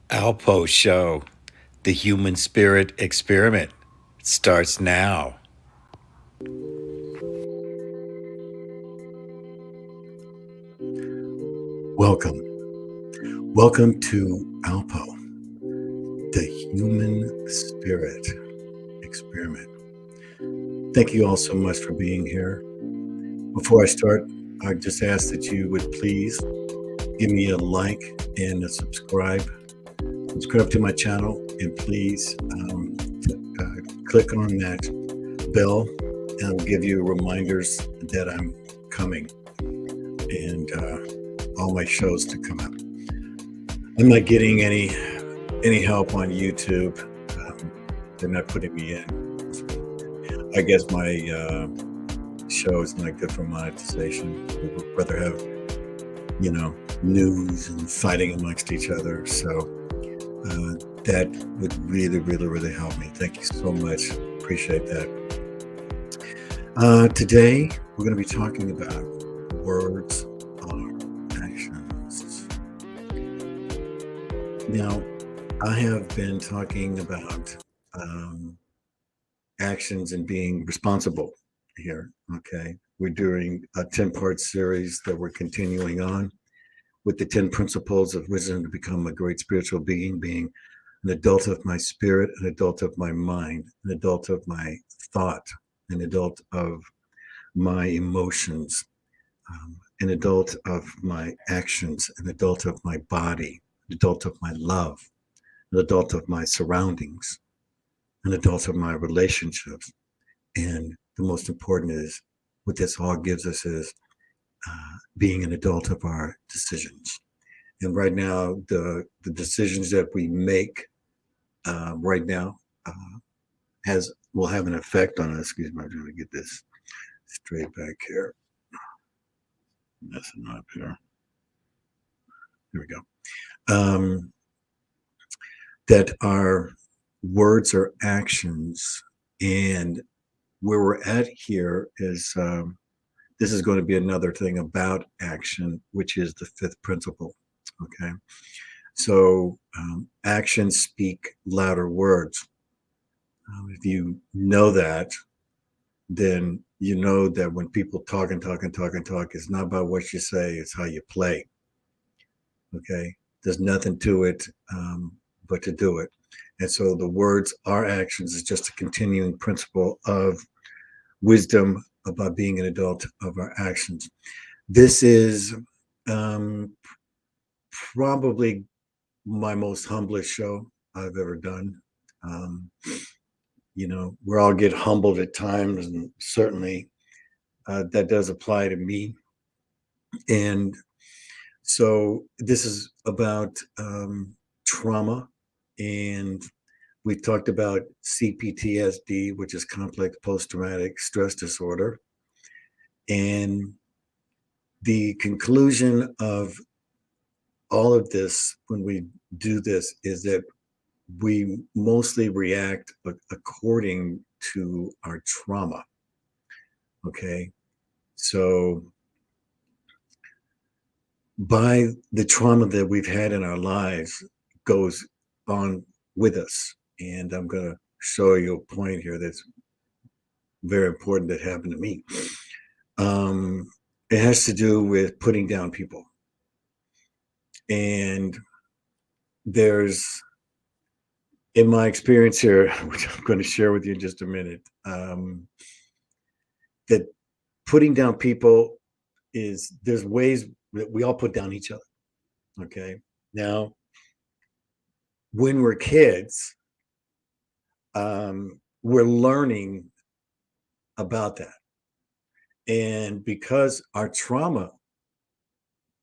Alpough Show, the human spirit experiment, starts now. Welcome. Welcome to Alpough, the human spirit experiment. Thank you all so much for being here. Before I start, I just ask that you would please give me a like and a subscribe. Subscribe to my channel and please click on that bell and I'll give you reminders that I'm coming and all my shows to come up. I'm not getting any help on YouTube. They're not putting me in. I guess my show is not good for monetization. We would rather have, news and fighting amongst each other. So that would really, really, really help me. Thank you so much. Appreciate that. Today, we're going to be talking about words are actions. Now, I have been talking about actions and being responsible here. Okay. We're doing a 10-part series that we're continuing on with the 10 principles of wisdom to become a great spiritual being an adult of my spirit, an adult of my mind, an adult of my thought, an adult of my emotions, an adult of my actions, an adult of my body, an adult of my love, an adult of my surroundings, an adult of my relationships. And the most important is what this all gives us is being an adult of our decisions. And right now, the decisions that we make right now will have an effect on us. Excuse me, I'm trying to get this straight back here. Messing up here. Here we go. That our words are actions, and where we're at here is this is going to be another thing about action, which is the fifth principle. Okay. So actions speak louder words. If you know that, then you know that when people talk and talk and talk and talk, it's not about what you say, it's how you play. Okay. There's nothing to it but to do it. And so the words are actions is just a continuing principle of wisdom about being an adult of our actions. This is probably my most humblest show I've ever done. We all get humbled at times, and certainly that does apply to me. And so this is about trauma, and we talked about CPTSD, which is complex post-traumatic stress disorder. And the conclusion of all of this when we do this is that we mostly react according to our trauma. Okay. So by the trauma that we've had in our lives goes on with us. And I'm going to show you a point here that's very important that happened to me. It has to do with putting down people. And there's, in my experience here, which I'm going to share with you in just a minute, that putting down people there's ways that we all put down each other. Okay. Now, when we're kids, we're learning about that. And because our trauma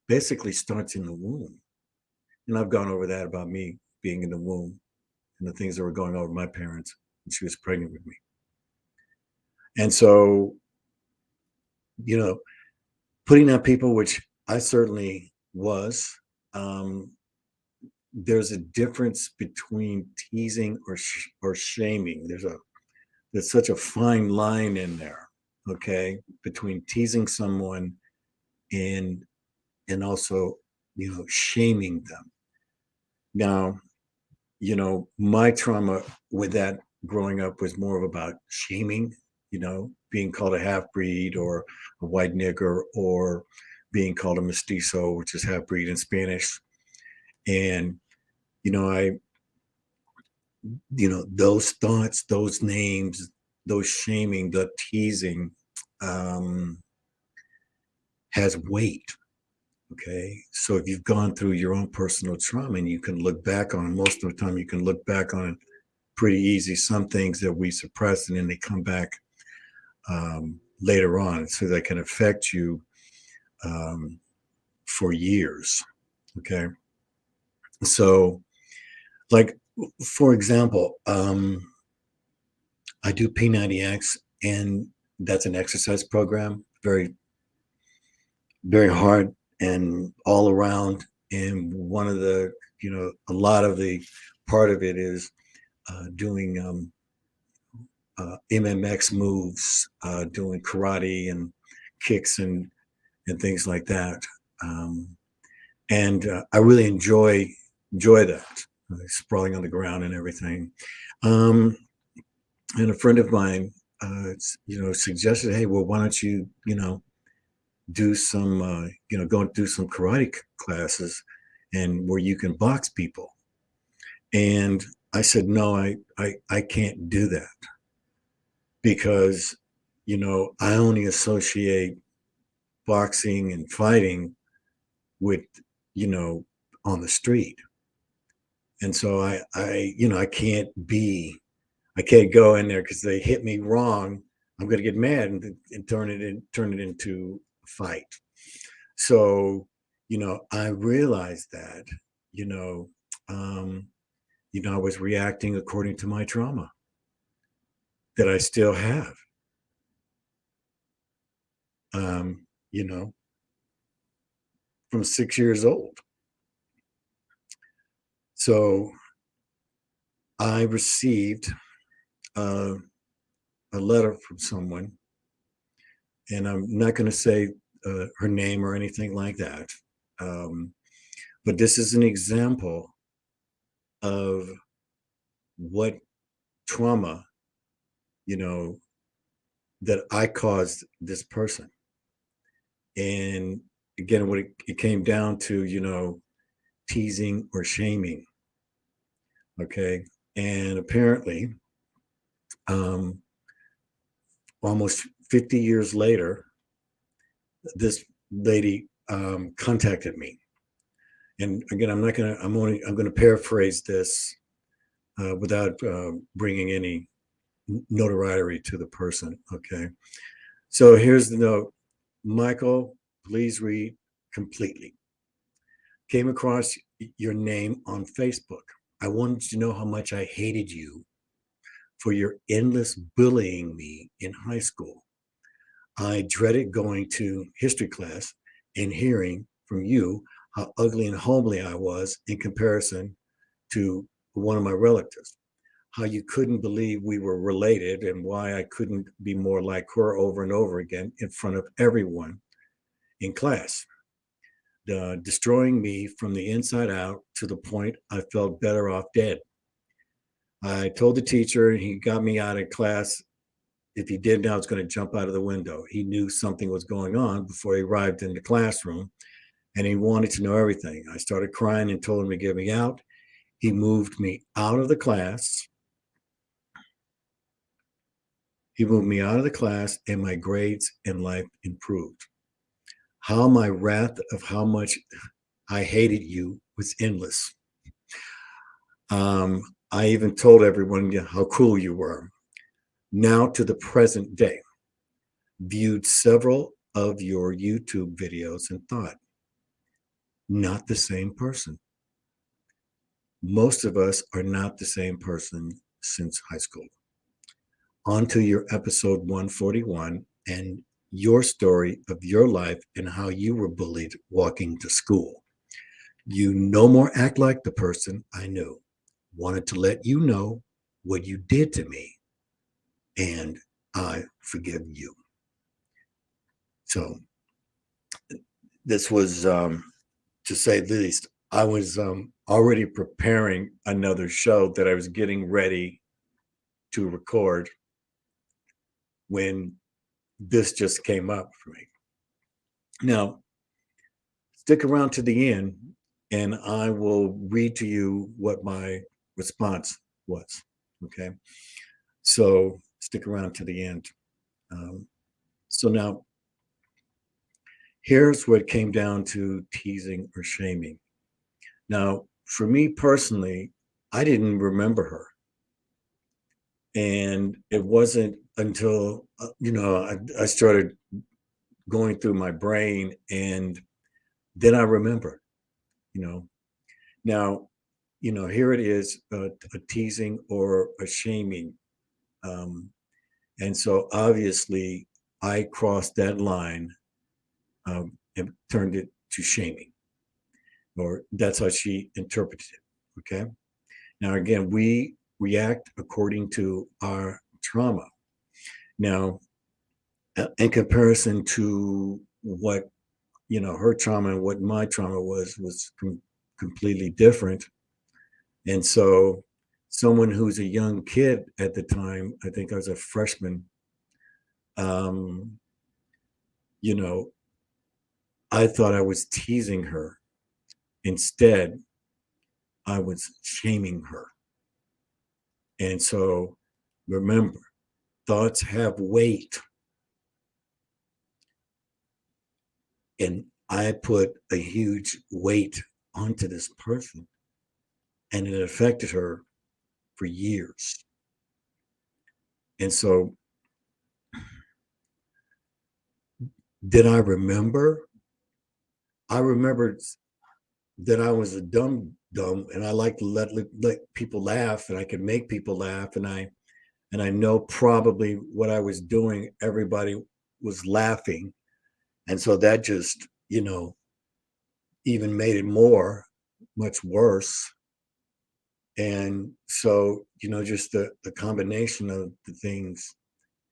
basically starts in the womb, and I've gone over that about me being in the womb and the things that were going on with my parents when she was pregnant with me. And so, putting down people, which I certainly was, there's a difference between teasing or shaming. There's such a fine line in there, okay, between teasing someone and also, shaming them. Now, my trauma with that growing up was more of about shaming, being called a half breed or a white nigger or being called a mestizo, which is half breed in Spanish. And, I, those thoughts, those names, those shaming, the teasing um, has weight. Okay. So if you've gone through your own personal trauma and you can look back on it, most of the time you can look back on it pretty easy. Some things that we suppress and then they come back later on. So they can affect you for years. Okay. So, like, for example, I do P90X, and that's an exercise program, very, very hard and all around. And one of the, a lot of the part of it is doing MMX moves, doing karate and kicks and things like that. Um, and I really enjoy that, sprawling on the ground and everything. Um, and a friend of mine, suggested, hey, well, why don't you, do some, go and do some karate classes, and where you can box people. And I said, no, I can't do that because, I only associate boxing and fighting with, you know, on the street. And so I can't go in there because they hit me wrong. I'm going to get mad and turn it into a fight. So, I realized that, you know, um, I was reacting according to my trauma that I still have. Um, you know, from 6 years old. So I received uh, a letter from someone, and I'm not going to say her name or anything like that. Um, but this is an example of what trauma, you know, that I caused this person. And again, what it came down to, teasing or shaming. Okay. And apparently, um, almost 50 years later, this lady contacted me. And again, I'm going to paraphrase this without bringing any notoriety to the person. Okay. So here's the note. Michael, please read completely. Came across your name on Facebook. I wanted to know how much I hated you for your endless bullying me in high school. I dreaded going to history class and hearing from you how ugly and homely I was in comparison to one of my relatives, how you couldn't believe we were related and why I couldn't be more like her over and over again in front of everyone in class, destroying me from the inside out to the point I felt better off dead. I told the teacher, and he got me out of class. If he didn't, I was going to jump out of the window. He knew something was going on before he arrived in the classroom, and he wanted to know everything. I started crying and told him to get me out. He moved me out of the class. He moved me out of the class, and my grades and life improved. How my wrath of how much I hated you was endless. I even told everyone how cool you were. Now to the present day, viewed several of your YouTube videos and thought, not the same person. Most of us are not the same person since high school. On to your episode 141 and your story of your life and how you were bullied walking to school. You no more act like the person I knew. Wanted to let you know what you did to me, and I forgive you. So this was, to say the least, I was already preparing another show that I was getting ready to record when this just came up for me. Now, stick around to the end and I will read to you what my response was. Okay. So stick around to the end. So now, here's what came down to teasing or shaming. Now, for me personally, I didn't remember her. And it wasn't until, I started going through my brain and then I remembered, you know. Now, here it is, a teasing or a shaming. Um, and so obviously I crossed that line and turned it to shaming, or that's how she interpreted it. Okay. Now, again, we react according to our trauma. Now, in comparison to what, her trauma and what my trauma was completely different. And so, someone who's a young kid at the time, I think I was a freshman, um, you know, I thought I was teasing her. Instead, I was shaming her. And so, remember, thoughts have weight. And I put a huge weight onto this person, and it affected her for years. And so, did I remember? I remembered that I was a dumb, and I like to let people laugh, and I could make people laugh, and I know probably what I was doing. Everybody was laughing, and so that just even made it much worse. And so just the combination of the things.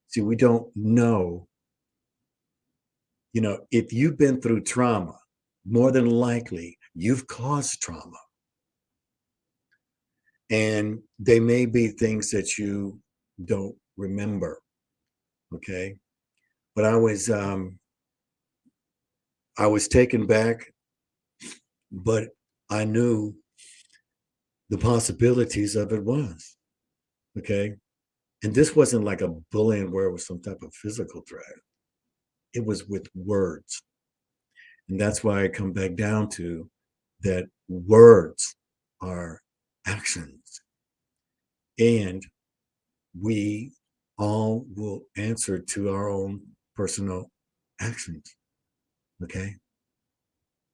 See, we don't know. If you've been through trauma, more than likely you've caused trauma. And they may be things that you don't remember. Okay. But I was taken back, but I knew the possibilities of it was. Okay. And this wasn't like a bullying where it was some type of physical threat. It was with words. And that's why I come back down to that words are actions. And we all will answer to our own personal actions. Okay.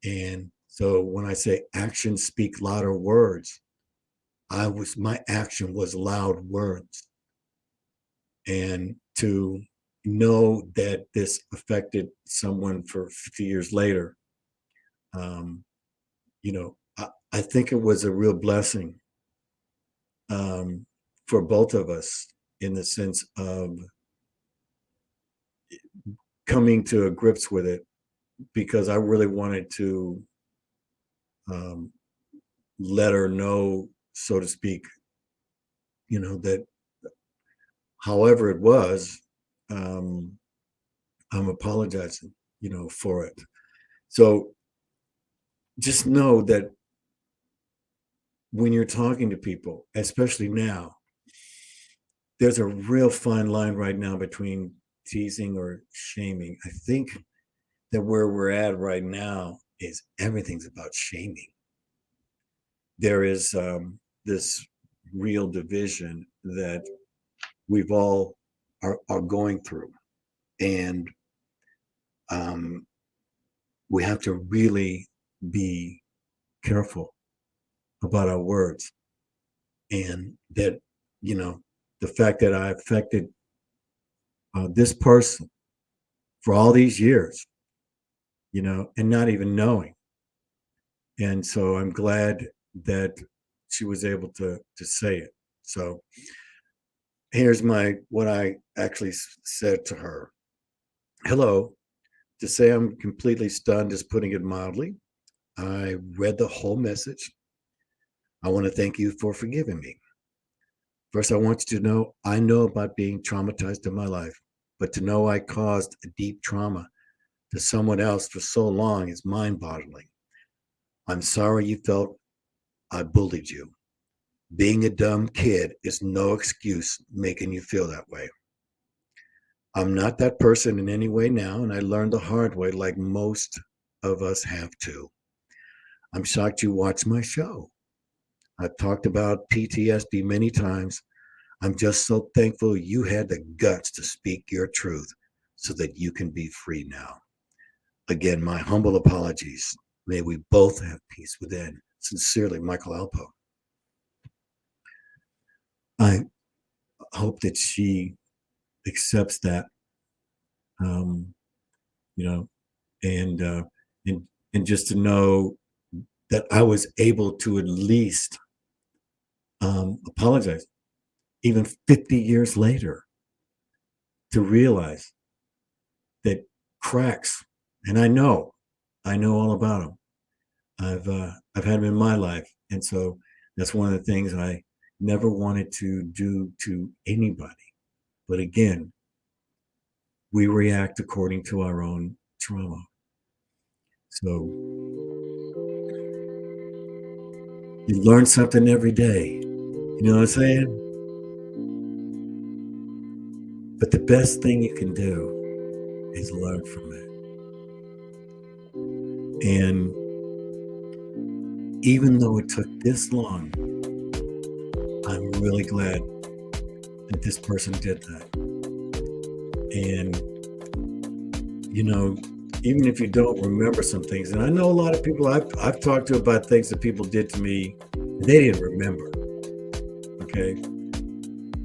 And so when I say actions speak louder words, my action was loud words. And to know that this affected someone for 50 years later, um, I think it was a real blessing, for both of us, in the sense of coming to a grips with it, because I really wanted to, um, let her know, so to speak, that however it was, um, I'm apologizing, for it. So just know that when you're talking to people, especially now, there's a real fine line right now between teasing or shaming. I think that where we're at right now is everything's about shaming. There is this real division that we've all are going through. And we have to really be careful about our words. And that, the fact that I affected this person for all these years, and not even knowing. And so I'm glad that she was able to say it. So here's what I actually said to her. Hello. To say I'm completely stunned is putting it mildly. I read the whole message. I want to thank you for forgiving me. First, I want you to know I know about being traumatized in my life, but to know I caused a deep trauma to someone else for so long is mind-boggling. I'm sorry you felt I bullied you. Being a dumb kid is no excuse making you feel that way. I'm not that person in any way now, and I learned the hard way like most of us have to. I'm shocked you watched my show. I've talked about PTSD many times. I'm just so thankful you had the guts to speak your truth so that you can be free now. Again, my humble apologies. May we both have peace within. Sincerely, Michael Alpough. I hope that she accepts that, you know, and and just to know that I was able to at least apologize, even 50 years later, to realize that cracks, and I know all about them. I've had them in my life, and so that's one of the things I never wanted to do to anybody. But again, we react according to our own trauma. So you learn something every day. You know what I'm saying? But the best thing you can do is learn from it. And even though it took this long, I'm really glad that this person did that. And, you know, even if you don't remember some things, and I know a lot of people I've talked to about things that people did to me, they didn't remember. Okay.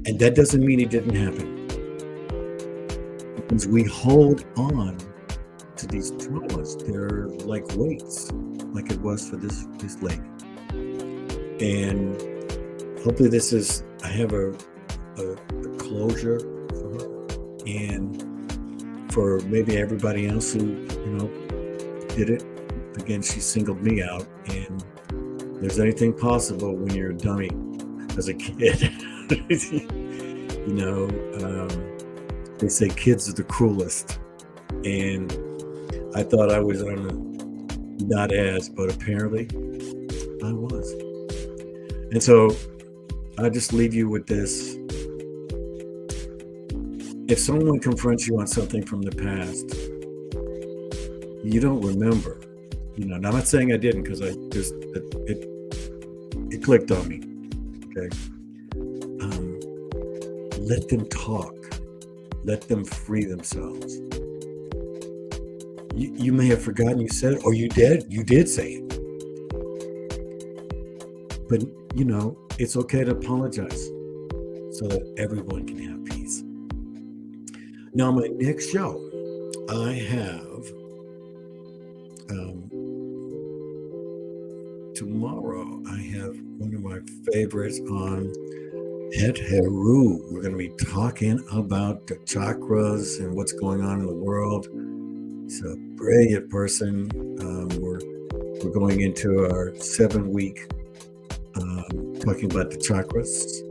And that doesn't mean it didn't happen. Because we hold on to these traumas. They're like weights, like it was for this lady. And hopefully I have a closure for her, and for maybe everybody else who, did it. Again, she singled me out, and if there's anything possible when you're a dummy as a kid, they say kids are the cruelest, and I thought I was not as, but apparently I was. And so I just leave you with this. If someone confronts you on something from the past, you don't remember. I'm not saying I didn't, because it clicked on me. Okay. Let them talk. Let them free themselves. You may have forgotten you said it, or you did say it. But, it's okay to apologize so that everyone can have peace. Now, my next show, I have tomorrow, I have one of my favorites on Het Heru. We're going to be talking about the chakras and what's going on in the world. He's a brilliant person. We're going into our 7-week talking about the chakras.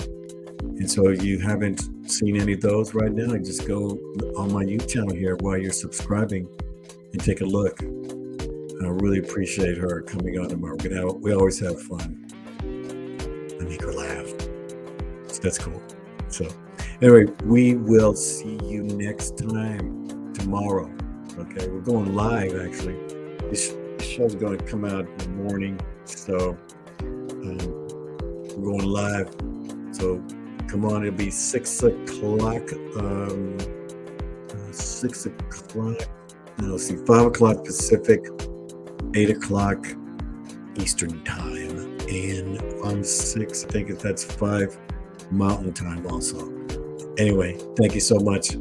And so if you haven't seen any of those right now, just go on my YouTube channel here while you're subscribing and take a look. I really appreciate her coming on tomorrow. We always have fun. I make her laugh. So that's cool. So anyway, we will see you next time tomorrow. Okay, we're going live actually. This show's going to come out in the morning. So we're going live. So come on, it'll be 6 o'clock. 6 o'clock. No, see, 5 o'clock Pacific, 8 o'clock Eastern time. And on 6, I think that's 5 Mountain time also. Anyway, thank you so much.